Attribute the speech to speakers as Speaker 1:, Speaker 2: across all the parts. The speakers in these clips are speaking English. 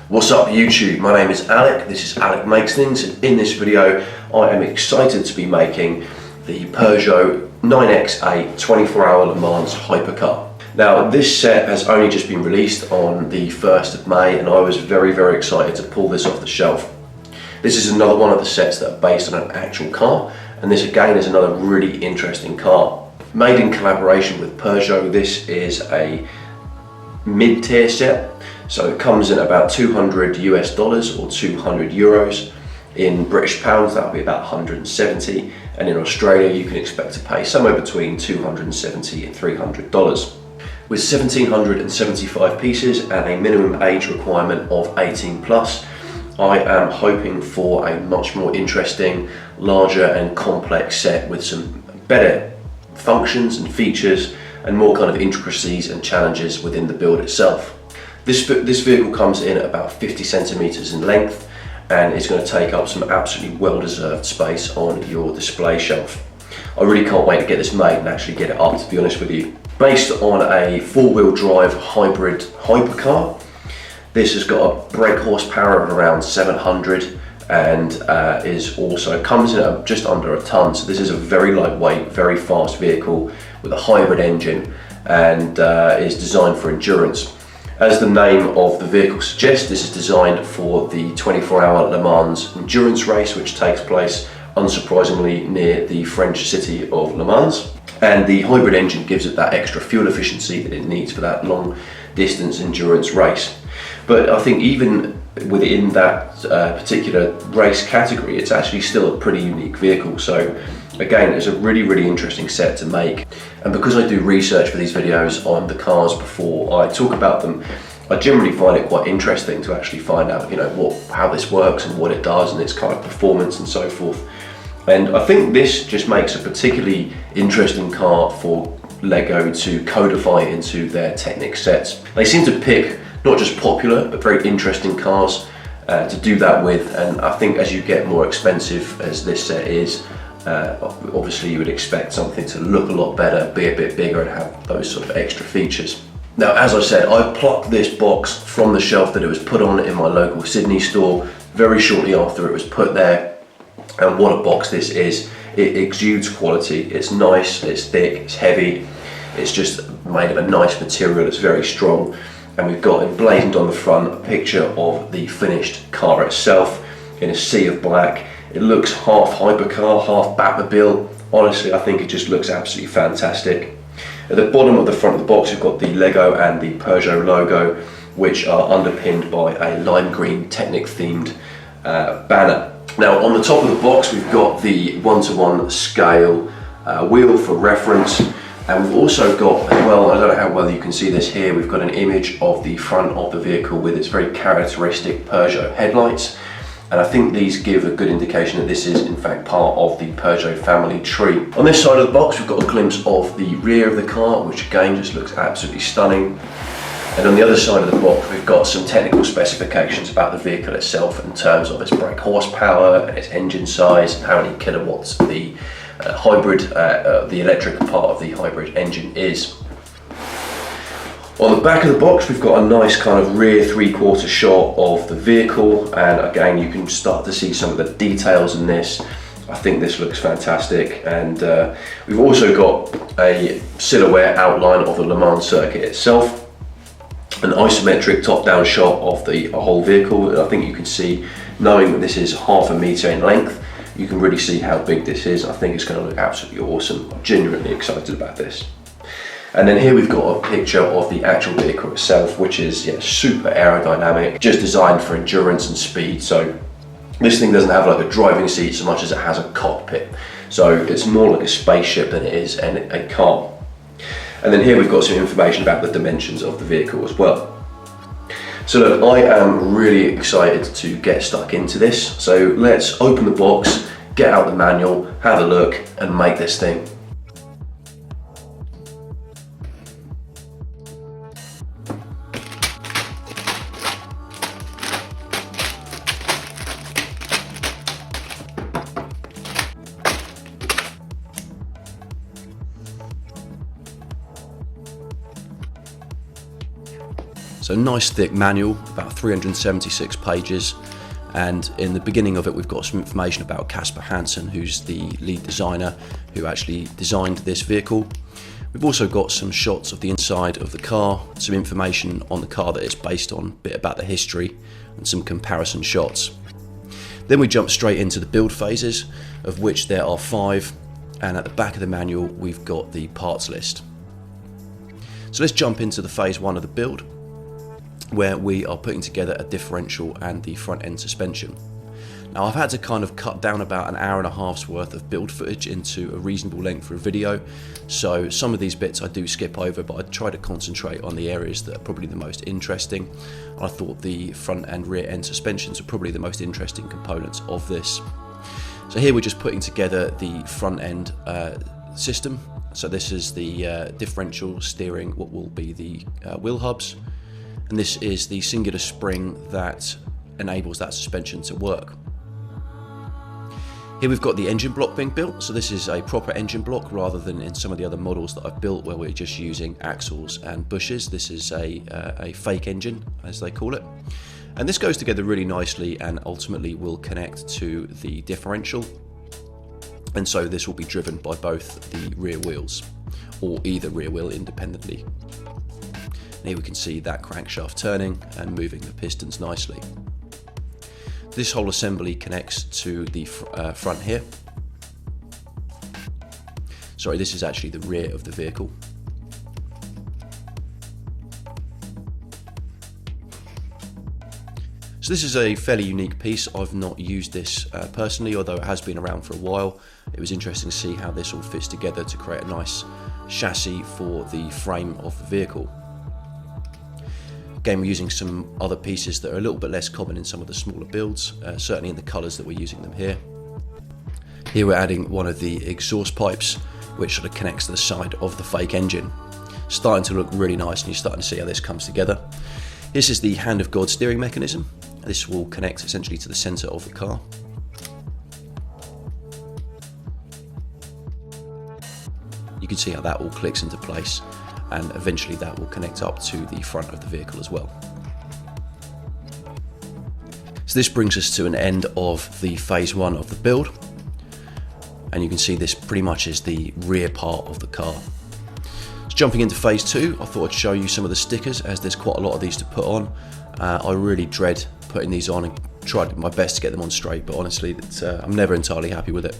Speaker 1: What's up YouTube? My name is Alec, this is Alec Makes Things, and in this video I am excited to be making the Peugeot 9x8 24-hour Le Mans Hypercar. Now this set has only just been released on the 1st of May and I was very excited to pull this off the shelf. This is another one of the sets that are based on an actual car, and this again is another really interesting car. Made in collaboration with Peugeot, this is a mid-tier set, so it comes in about $200 or 200 euros. In British pounds that would be about 170, and in Australia you can expect to pay somewhere between $270 and $300. With 1775 pieces and a minimum age requirement of 18 plus, I am hoping for a much more interesting, larger and complex set with some better functions and features and more kind of intricacies and challenges within the build itself. This vehicle comes in at about 50 centimeters in length and it's going to take up some absolutely well-deserved space on your display shelf. I really can't wait to get this made and actually get it up, to be honest with you. Based on a four-wheel drive hybrid hypercar, this has got a brake horsepower of around 700 and comes in at just under a ton. So this is a very lightweight, very fast vehicle with a hybrid engine and is designed for endurance. As the name of the vehicle suggests, this is designed for the 24-hour Le Mans endurance race, which takes place, unsurprisingly, near the French city of Le Mans. And the hybrid engine gives it that extra fuel efficiency that it needs for that long distance endurance race. But I think even within that particular race category, it's actually still a pretty unique vehicle. So again, it's a really interesting set to make. And because I do research for these videos on the cars before I talk about them, I generally find it quite interesting to actually find out, how this works and what it does and its kind of performance and so forth. And I think this just makes a particularly interesting car for LEGO to codify into their Technic sets. They seem to pick not just popular but very interesting cars to do that with, and I think as you get more expensive as this set is, obviously you would expect something to look a lot better, be a bit bigger and have those sort of extra features. Now as I said, I plucked this box from the shelf that it was put on in my local Sydney store very shortly after it was put there, and what a box this is. It exudes quality, it's nice, it's thick, it's heavy, it's just made of a nice material, it's very strong. And we've got emblazoned on the front a picture of the finished car itself in a sea of black. It looks half hypercar, half Batmobile. Honestly, I think it just looks absolutely fantastic. At the bottom of the front of the box, we've got the LEGO and the Peugeot logo, which are underpinned by a lime green Technic themed banner. Now on the top of the box, we've got the 1:1 scale wheel for reference. And we've also got, as well, I don't know how well you can see this here, we've got an image of the front of the vehicle with its very characteristic Peugeot headlights. And I think these give a good indication that this is in fact part of the Peugeot family tree. On this side of the box, we've got a glimpse of the rear of the car, which again just looks absolutely stunning. And on the other side of the box, we've got some technical specifications about the vehicle itself in terms of its brake horsepower and its engine size and how many kilowatts the the electric part of the hybrid engine is. On the back of the box, we've got a nice kind of rear three-quarter shot of the vehicle, and again you can start to see some of the details in this. I think this looks fantastic, and we've also got a silhouette outline of the Le Mans circuit itself, an isometric top-down shot of the whole vehicle. I think you can see, knowing that this is half a metre in length, you can really see how big this is. I think it's going to look absolutely awesome. I'm genuinely excited about this. And then here we've got a picture of the actual vehicle itself, which is super aerodynamic, just designed for endurance and speed. So this thing doesn't have like a driving seat so much as it has a cockpit. So it's more like a spaceship than it is a car. And then here we've got some information about the dimensions of the vehicle as well. So look, I am really excited to get stuck into this. So let's open the box, get out the manual, have a look and make this thing.
Speaker 2: So nice thick manual, about 376 pages. And in the beginning of it, we've got some information about Casper Hansen, who's the lead designer who actually designed this vehicle. We've also got some shots of the inside of the car, some information on the car that it's based on, a bit about the history, and some comparison shots. Then we jump straight into the build phases, of which there are 5, and at the back of the manual we've got the parts list. So let's jump into the phase 1 of the build, where we are putting together a differential and the front end suspension. Now I've had to kind of cut down about an hour and a half's worth of build footage into a reasonable length for a video, so some of these bits I do skip over, but I try to concentrate on the areas that are probably the most interesting. I thought the front and rear end suspensions are probably the most interesting components of this. So here we're just putting together the front end system. So this is the differential steering what will be the wheel hubs, and this is the singular spring that enables that suspension to work. Here we've got the engine block being built, so this is a proper engine block rather than in some of the other models that I've built where we're just using axles and bushes. This is a fake engine, as they call it. And this goes together really nicely and ultimately will connect to the differential. And so this will be driven by both the rear wheels, or either rear wheel independently. And here we can see that crankshaft turning and moving the pistons nicely. This whole assembly connects to the front here. Sorry, this is actually the rear of the vehicle. So this is a fairly unique piece. I've not used this personally, although it has been around for a while. It was interesting to see how this all fits together to create a nice chassis for the frame of the vehicle. Again, we're using some other pieces that are a little bit less common in some of the smaller builds, certainly in the colours that we're using them here. Here we're adding one of the exhaust pipes, which sort of connects to the side of the fake engine. Starting to look really nice, and you're starting to see how this comes together. This is the hand of God steering mechanism. This will connect essentially to the centre of the car. You can see how that all clicks into place, and eventually that will connect up to the front of the vehicle as well. So this brings us to an end of the phase 1 of the build, and you can see this pretty much is the rear part of the car. So jumping into phase 2, I thought I'd show you some of the stickers, as there's quite a lot of these to put on. I really dread putting these on and tried my best to get them on straight, but honestly I'm never entirely happy with it.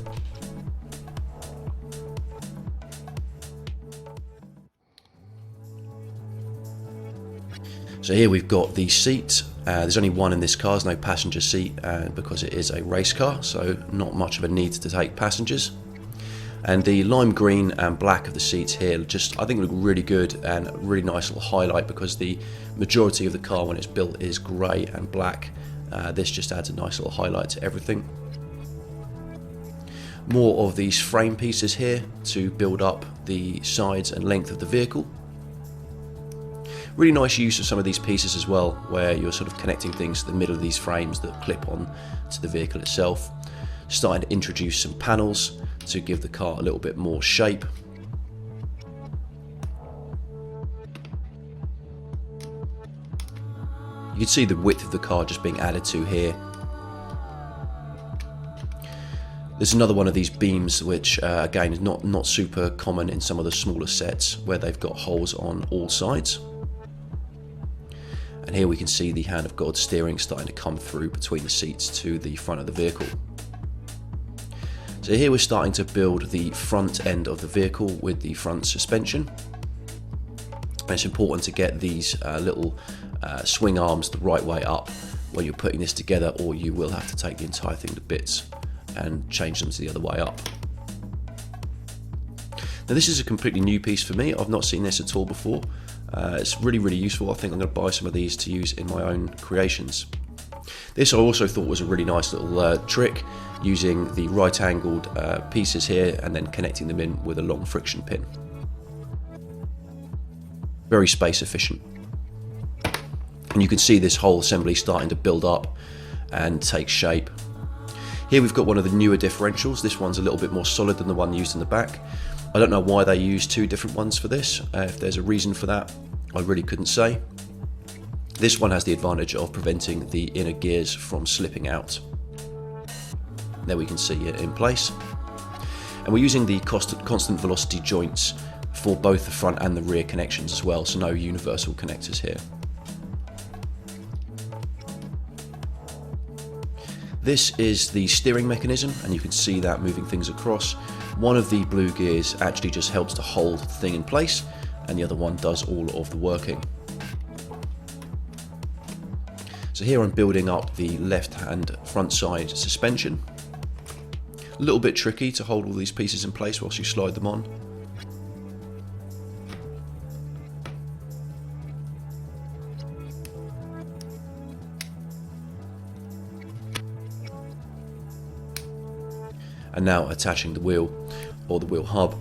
Speaker 2: So here we've got the seat. There's only one in this car, there's no passenger seat because it is a race car, so not much of a need to take passengers. And the lime green and black of the seats here just, I think, look really good and a really nice little highlight, because the majority of the car when it's built is grey and black. This just adds a nice little highlight to everything. More of these frame pieces here to build up the sides and length of the vehicle. Really nice use of some of these pieces as well, where you're sort of connecting things to the middle of these frames that clip on to the vehicle itself. Starting to introduce some panels to give the car a little bit more shape. You can see the width of the car just being added to here. There's another one of these beams which again is not super common in some of the smaller sets, where they've got holes on all sides. And here we can see the hand of God steering starting to come through between the seats to the front of the vehicle. So here we're starting to build the front end of the vehicle with the front suspension. And it's important to get these little swing arms the right way up when you're putting this together, or you will have to take the entire thing to bits and change them to the other way up. Now this is a completely new piece for me. I've not seen this at all before. It's really useful. I think I'm going to buy some of these to use in my own creations. This I also thought was a really nice little trick, using the right angled pieces here and then connecting them in with a long friction pin. Very space efficient. And you can see this whole assembly starting to build up and take shape. Here we've got one of the newer differentials. This one's a little bit more solid than the one used in the back. I don't know why they use two different ones for this. If there's a reason for that, I really couldn't say. This one has the advantage of preventing the inner gears from slipping out. There we can see it in place. And we're using the constant velocity joints for both the front and the rear connections as well, so no universal connectors here. This is the steering mechanism, and you can see that moving things across. One of the blue gears actually just helps to hold the thing in place, and the other one does all of the working. So here I'm building up the left-hand front side suspension. A little bit tricky to hold all these pieces in place whilst you slide them on. And now attaching the wheel, or the wheel hub.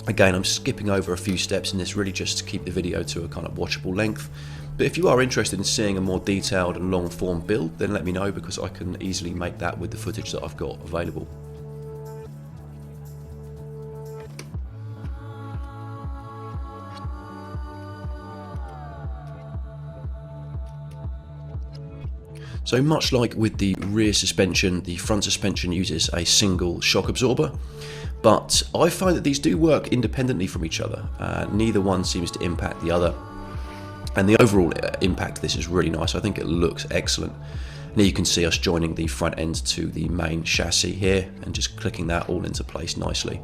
Speaker 2: Again, I'm skipping over a few steps in this really just to keep the video to a kind of watchable length. But if you are interested in seeing a more detailed and long form build, then let me know, because I can easily make that with the footage that I've got available. So much like with the rear suspension, the front suspension uses a single shock absorber, but I find that these do work independently from each other. Neither one seems to impact the other, and the overall impact of this is really nice. I think it looks excellent. Now you can see us joining the front end to the main chassis here and just clicking that all into place nicely.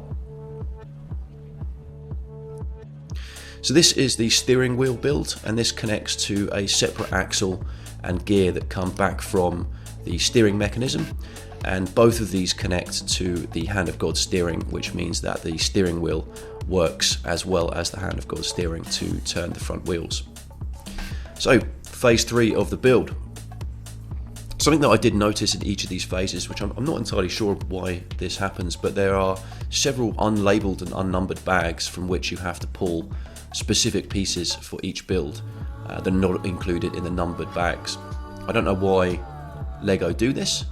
Speaker 2: So this is the steering wheel build, and this connects to a separate axle and gear that come back from the steering mechanism, and both of these connect to the hand of God steering, which means that the steering wheel works as well as the hand of God steering to turn the front wheels. So phase 3 of the build. Something that I did notice in each of these phases, which I'm not entirely sure why this happens, but there are several unlabeled and unnumbered bags from which you have to pull specific pieces for each build. They're not included in the numbered bags. I don't know why LEGO do this,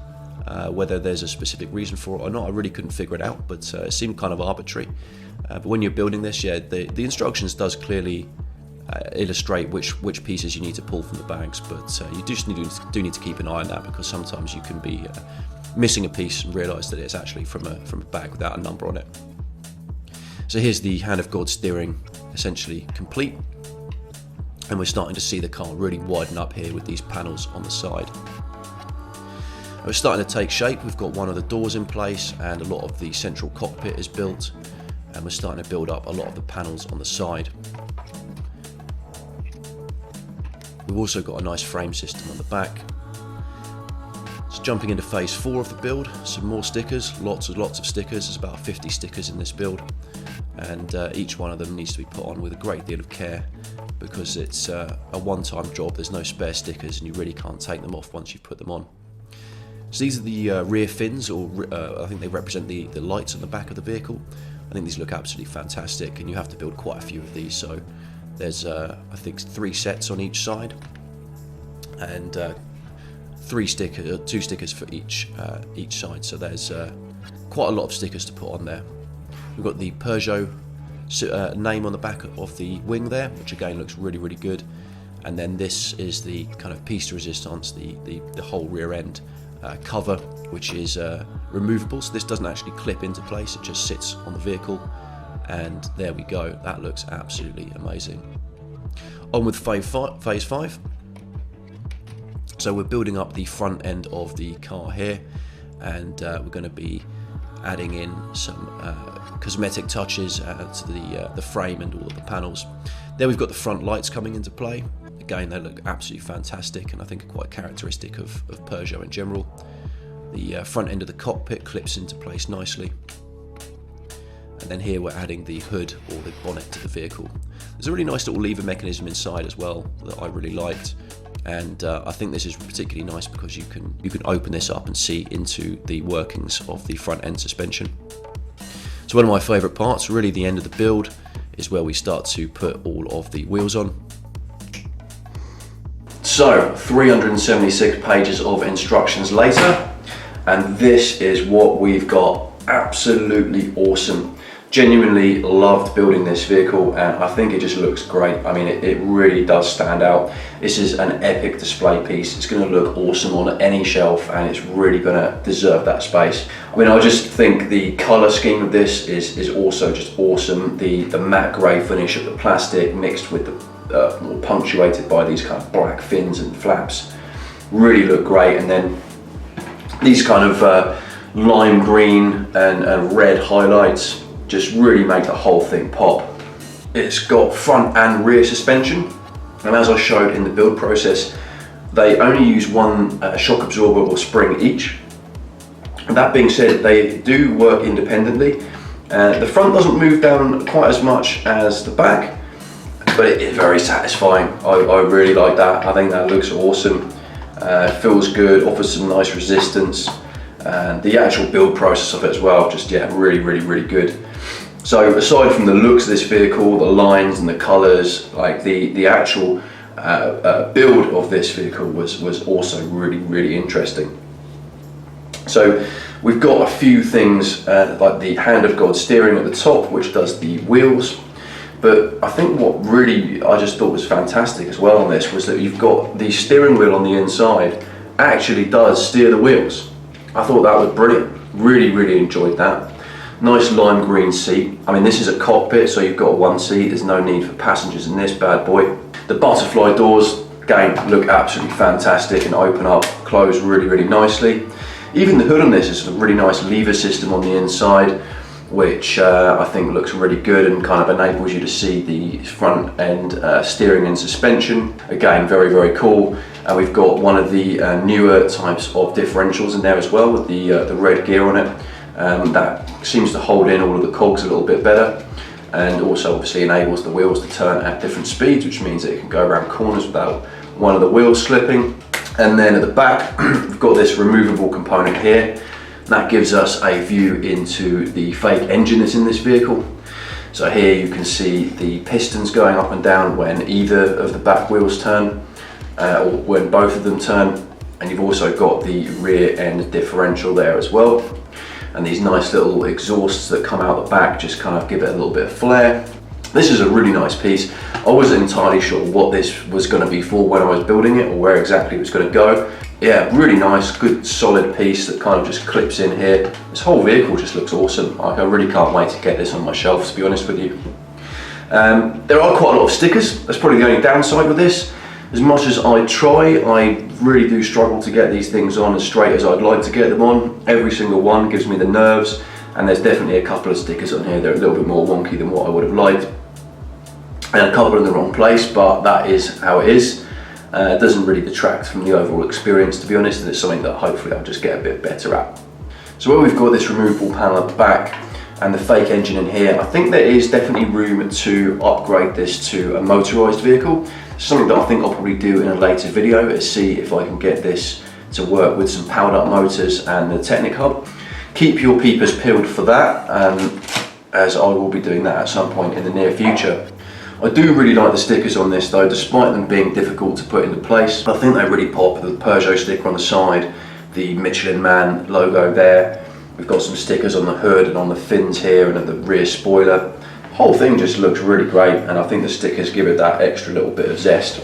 Speaker 2: whether there's a specific reason for it or not. I really couldn't figure it out, but it seemed kind of arbitrary. But when you're building this, yeah, the instructions does clearly illustrate which pieces you need to pull from the bags, but you do need to keep an eye on that, because sometimes you can be missing a piece and realise that it's actually from a bag without a number on it. So here's the hand of God steering essentially complete. And we're starting to see the car really widen up here with these panels on the side. And we're starting to take shape. We've got one of the doors in place, and a lot of the central cockpit is built, and we're starting to build up a lot of the panels on the side. We've also got a nice frame system on the back. So jumping into phase 4 of the build, some more stickers, lots of stickers. There's about 50 stickers in this build, and each one of them needs to be put on with a great deal of care, because it's a one-time job. There's no spare stickers, and you really can't take them off once you've put them on. So these are the rear fins, or I think they represent the lights on the back of the vehicle. I think these look absolutely fantastic, and you have to build quite a few of these. So there's I think 3 sets on each side, and 2 stickers for each side. So there's quite a lot of stickers to put on there. We've got the Peugeot name on the back of the wing there, which again looks really, really good. And then this is the kind of piece de resistance, the whole rear end cover, which is removable. So this doesn't actually clip into place, it just sits on the vehicle. And there we go, that looks absolutely amazing. On with phase 5. So we're building up the front end of the car here, and we're going to be adding in some cosmetic touches to the frame and all of the panels. There we've got the front lights coming into play. Again, they look absolutely fantastic, and I think are quite characteristic of Peugeot in general. The front end of the cockpit clips into place nicely. And then here we're adding the hood, or the bonnet, to the vehicle. There's a really nice little lever mechanism inside as well that I really liked. And I think this is particularly nice because you can open this up and see into the workings of the front end suspension. So one of my favourite parts, really the end of the build, is where we start to put all of the wheels on.
Speaker 1: So 376 pages of instructions later, and this is what we've got. Absolutely awesome.
Speaker 2: Genuinely loved building this vehicle, and I think it just looks great. I mean, it really does stand out. This is an epic display piece. It's going to look awesome on any shelf, and it's really going to deserve that space. I mean, I just think the color scheme of this is also just awesome. The matte gray finish of the plastic mixed with the more punctuated by these kind of black fins and flaps really look great. And then these kind of lime green and red highlights just really make the whole thing pop. It's got front and rear suspension, and as I showed in the build process, they only use one shock absorber or spring each. That being said, they do work independently. The front doesn't move down quite as much as the back, but it is very satisfying. I really like that. I think that looks awesome. Feels good, offers some nice resistance, and the actual build process of it as well, just really good. So aside from the looks of this vehicle, the lines and the colors, like the actual build of this vehicle was also really interesting. So we've got a few things like the hand of God steering at the top, which does the wheels. But I think what really I just thought was fantastic as well on this was that you've got the steering wheel on the inside actually does steer the wheels. I thought that was brilliant. Really enjoyed that. Nice lime green seat. I mean, this is a cockpit, so you've got one seat. There's no need for passengers in this bad boy. The butterfly doors, again, look absolutely fantastic and open up, close really nicely. Even the hood on this is a really nice lever system on the inside, which I think looks really good and kind of enables you to see the front end steering and suspension. Again, very cool. And we've got one of the newer types of differentials in there as well, with the red gear on it. That seems to hold in all of the cogs a little bit better, and also obviously enables the wheels to turn at different speeds, which means that it can go around corners without one of the wheels slipping. And then at the back, we've got this removable component here. That gives us a view into the fake engine that's in this vehicle. So here you can see the pistons going up and down when either of the back wheels turn, or when both of them turn. And you've also got the rear end differential there as well. And these nice little exhausts that come out the back just kind of give it a little bit of flair. This is a really nice piece. I wasn't entirely sure what this was going to be for when I was building it, or where exactly it was going to go. Yeah, really nice, good solid piece that kind of just clips in here. This whole vehicle just looks awesome. Like, I really can't wait to get this on my shelf, to be honest with you. There are quite a lot of stickers. That's probably the only downside with this. As much as I try, I really do struggle to get these things on as straight as I'd like to get them on. Every single one gives me the nerves, and there's definitely a couple of stickers on here that are a little bit more wonky than what I would have liked. And a couple in the wrong place, but that is how it is. It doesn't really detract from the overall experience, to be honest, and it's something that hopefully I'll just get a bit better at. So where we've got this removable panel at the back and the fake engine in here, I think there is definitely room to upgrade this to a motorised vehicle. Something that I think I'll probably do in a later video is see if I can get this to work with some powered up motors and the Technic hub. Keep your peepers peeled for that, as I will be doing that at some point in the near future. I do really like the stickers on this though, despite them being difficult to put into place. I think they really pop. The Peugeot sticker on the side, the Michelin Man logo there. We've got some stickers on the hood and on the fins here and at the rear spoiler. The whole thing just looks really great, and I think the stickers give it that extra little bit of zest.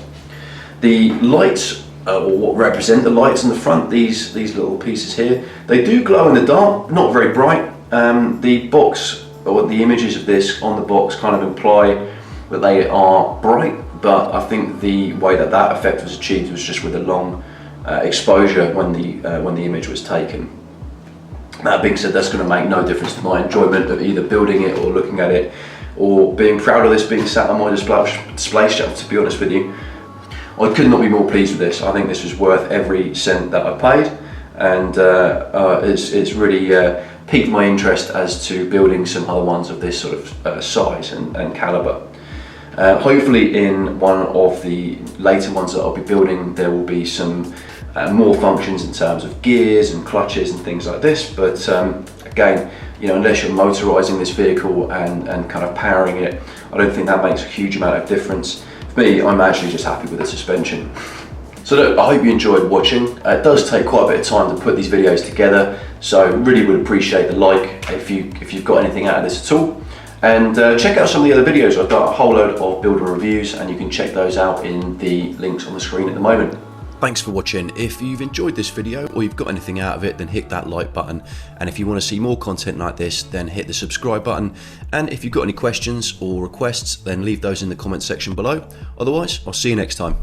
Speaker 2: The lights, or what represent the lights in the front, these little pieces here, they do glow in the dark, not very bright. The box, or the images of this on the box kind of imply that they are bright, but I think the way that that effect was achieved was just with a long exposure when the image was taken. That being said, that's going to make no difference to my enjoyment of either building it or looking at it, or being proud of this being sat on my display shelf, to be honest with you. I could not be more pleased with this. I think this was worth every cent that I paid, and it's really piqued my interest as to building some other ones of this sort of size and calibre. Hopefully in one of the later ones that I'll be building, there will be some more functions in terms of gears and clutches and things like this, but again, you know, unless you're motorising this vehicle and kind of powering it, I don't think that makes a huge amount of difference. For me, I'm actually just happy with the suspension. So look, I hope you enjoyed watching. It does take quite a bit of time to put these videos together, so really would appreciate the like if you've got anything out of this at all.
Speaker 1: And check out some of the other videos. I've got a whole load of builder reviews, and you can check those out in the links on the screen at the moment.
Speaker 2: Thanks for watching. If you've enjoyed this video or you've got anything out of it, then hit that like button. And if you want to see more content like this, then hit the subscribe button. And if you've got any questions or requests, then leave those in the comment section below. Otherwise, I'll see you next time.